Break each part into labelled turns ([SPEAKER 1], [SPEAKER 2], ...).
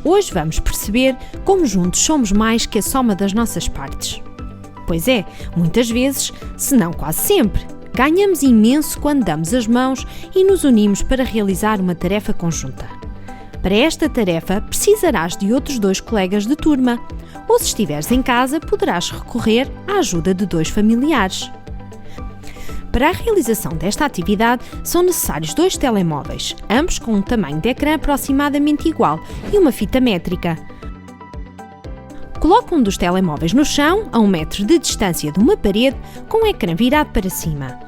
[SPEAKER 1] Hoje vamos perceber como juntos somos mais que a soma das nossas partes. Pois é, muitas vezes, se não quase sempre, ganhamos imenso quando damos as mãos e nos unimos para realizar uma tarefa conjunta. Para esta tarefa, precisarás de outros 2 colegas de turma, ou se estiveres em casa, poderás recorrer à ajuda de 2 familiares. Para a realização desta atividade, são necessários 2 telemóveis, ambos com um tamanho de ecrã aproximadamente igual e uma fita métrica. Coloque um dos telemóveis no chão, a 1 metro de distância de uma parede, com o ecrã virado para cima.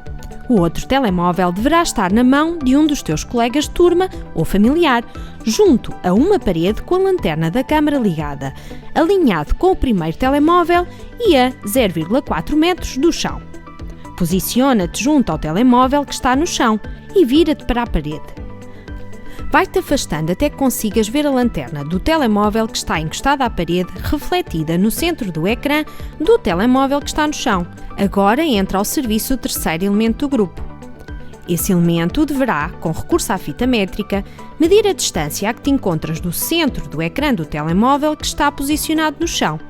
[SPEAKER 1] O outro telemóvel deverá estar na mão de um dos teus colegas de turma ou familiar, junto a uma parede com a lanterna da câmara ligada, alinhado com o primeiro telemóvel e a 0,4 metros do chão. Posiciona-te junto ao telemóvel que está no chão e vira-te para a parede. Vai-te afastando até que consigas ver a lanterna do telemóvel que está encostada à parede, refletida no centro do ecrã do telemóvel que está no chão. Agora entra ao serviço o terceiro elemento do grupo. Esse elemento deverá, com recurso à fita métrica, medir a distância a que te encontras do centro do ecrã do telemóvel que está posicionado no chão.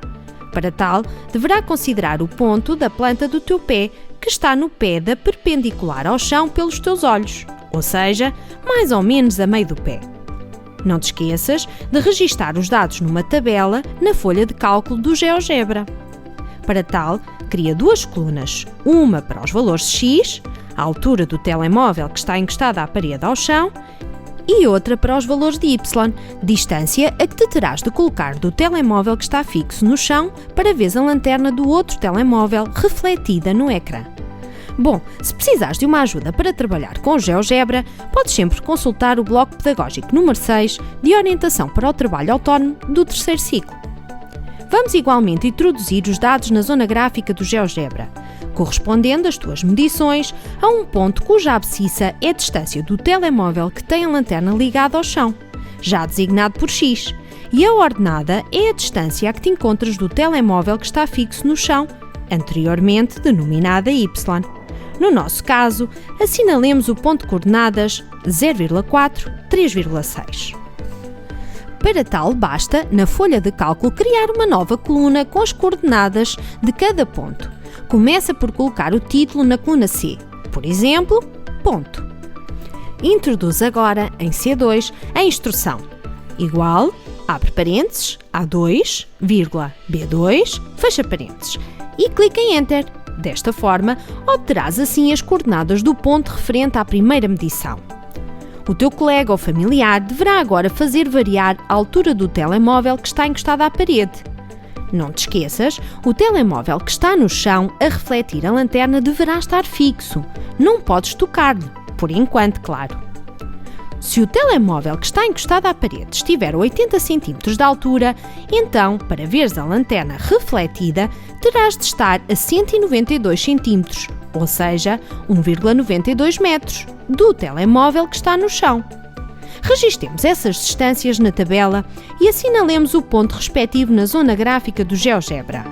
[SPEAKER 1] Para tal, deverá considerar o ponto da planta do teu pé, que está no pé da perpendicular ao chão pelos teus olhos, ou seja, mais ou menos a meio do pé. Não te esqueças de registar os dados numa tabela na folha de cálculo do GeoGebra. Para tal, cria 2 colunas, uma para os valores X, a altura do telemóvel que está encostada à parede ao chão, e outra para os valores de Y, distância a que te terás de colocar do telemóvel que está fixo no chão para ver a lanterna do outro telemóvel refletida no ecrã. Bom, se precisares de uma ajuda para trabalhar com o GeoGebra, podes sempre consultar o bloco pedagógico número 6 de orientação para o trabalho autónomo do 3º ciclo. Vamos igualmente introduzir os dados na zona gráfica do GeoGebra, correspondendo às tuas medições a um ponto cuja abscissa é a distância do telemóvel que tem a lanterna ligada ao chão, já designado por X, e a ordenada é a distância a que te encontras do telemóvel que está fixo no chão, anteriormente denominada Y. No nosso caso, assinalemos o ponto de coordenadas 0,4, 3,6. Para tal, basta, na folha de cálculo, criar uma nova coluna com as coordenadas de cada ponto. Começa por colocar o título na coluna C, por exemplo, ponto. Introduz agora, em C2, a instrução igual, abre parênteses, A2, vírgula, B2, fecha parênteses, e clica em Enter. Desta forma, obterás assim as coordenadas do ponto referente à primeira medição. O teu colega ou familiar deverá agora fazer variar a altura do telemóvel que está encostado à parede. Não te esqueças, o telemóvel que está no chão a refletir a lanterna deverá estar fixo. Não podes tocar-lhe, por enquanto, claro. Se o telemóvel que está encostado à parede estiver a 80 cm de altura, então, para veres a lanterna refletida, terás de estar a 192 cm, ou seja, 1,92 metros, do telemóvel que está no chão. Registremos essas distâncias na tabela e assinalemos o ponto respectivo na zona gráfica do GeoGebra.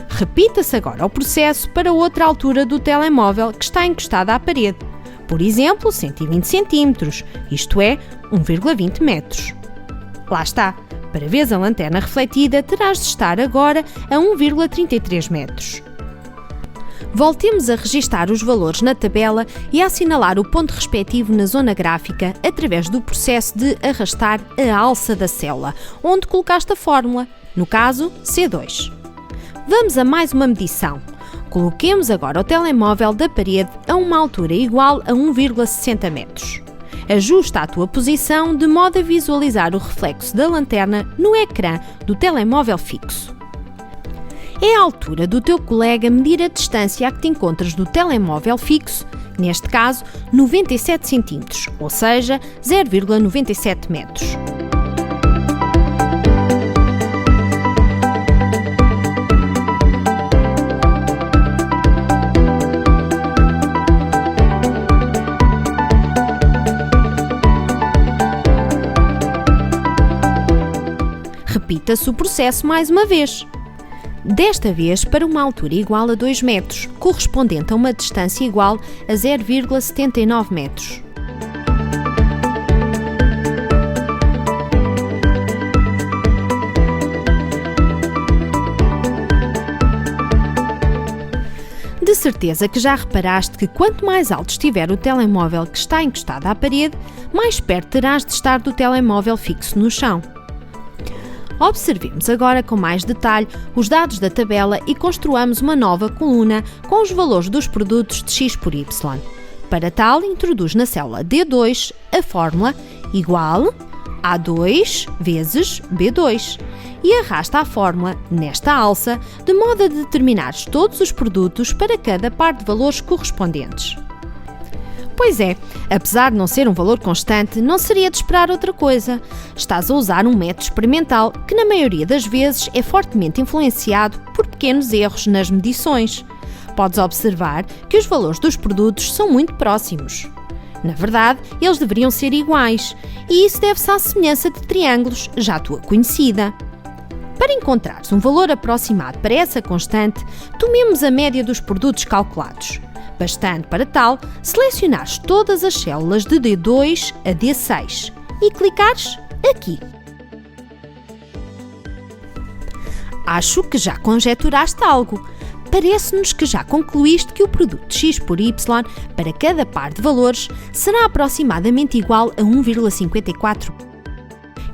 [SPEAKER 1] Repita-se agora o processo para outra altura do telemóvel que está encostada à parede, por exemplo, 120 cm, isto é, 1,20 metros. Lá está, para ver a lanterna refletida terás de estar agora a 1,33 metros. Voltemos a registar os valores na tabela e a assinalar o ponto respectivo na zona gráfica através do processo de arrastar a alça da célula, onde colocaste a fórmula, no caso C2. Vamos a mais uma medição. Coloquemos agora o telemóvel da parede a uma altura igual a 1,60 metros. Ajusta a tua posição de modo a visualizar o reflexo da lanterna no ecrã do telemóvel fixo. É a altura do teu colega medir a distância a que te encontras do telemóvel fixo, neste caso 97 cm, ou seja, 0,97 metros. Repita-se o processo mais uma vez. Desta vez para uma altura igual a 2 metros, correspondente a uma distância igual a 0,79 metros. De certeza que já reparaste que quanto mais alto estiver o telemóvel que está encostado à parede, mais perto terás de estar do telemóvel fixo no chão. Observemos agora com mais detalhe os dados da tabela e construamos uma nova coluna com os valores dos produtos de x por y. Para tal, introduz na célula D2 a fórmula igual A2 vezes B2 e arrasta a fórmula nesta alça de modo a determinares todos os produtos para cada par de valores correspondentes. Pois é, apesar de não ser um valor constante, não seria de esperar outra coisa. Estás a usar um método experimental que, na maioria das vezes, é fortemente influenciado por pequenos erros nas medições. Podes observar que os valores dos produtos são muito próximos. Na verdade, eles deveriam ser iguais, e isso deve-se à semelhança de triângulos, já tua conhecida. Para encontrares um valor aproximado para essa constante, tomemos a média dos produtos calculados. Bastante para tal, selecionares todas as células de D2 a D6 e clicares aqui. Acho que já conjeturaste algo. Parece-nos que já concluíste que o produto x por y para cada par de valores será aproximadamente igual a 1,54.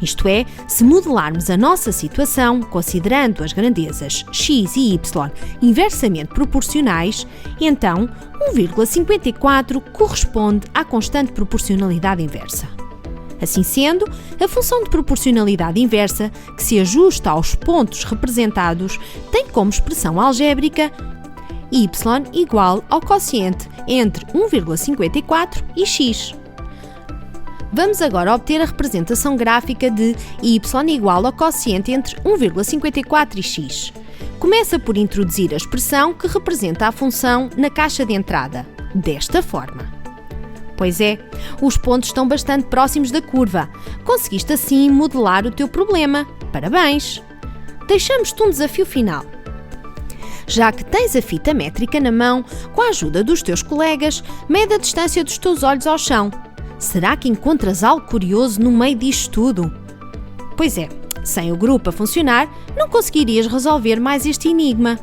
[SPEAKER 1] Isto é, se modelarmos a nossa situação, considerando as grandezas x e y inversamente proporcionais, então 1,54 corresponde à constante proporcionalidade inversa. Assim sendo, a função de proporcionalidade inversa, que se ajusta aos pontos representados, tem como expressão algébrica y igual ao quociente entre 1,54 e x. Vamos agora obter a representação gráfica de y igual ao quociente entre 1,54 e x. Começa por introduzir a expressão que representa a função na caixa de entrada, desta forma. Pois é, os pontos estão bastante próximos da curva. Conseguiste assim modelar o teu problema. Parabéns! Deixamos-te um desafio final. Já que tens a fita métrica na mão, com a ajuda dos teus colegas, mede a distância dos teus olhos ao chão. Será que encontras algo curioso no meio disto tudo? Pois é, sem o grupo a funcionar, não conseguirias resolver mais este enigma.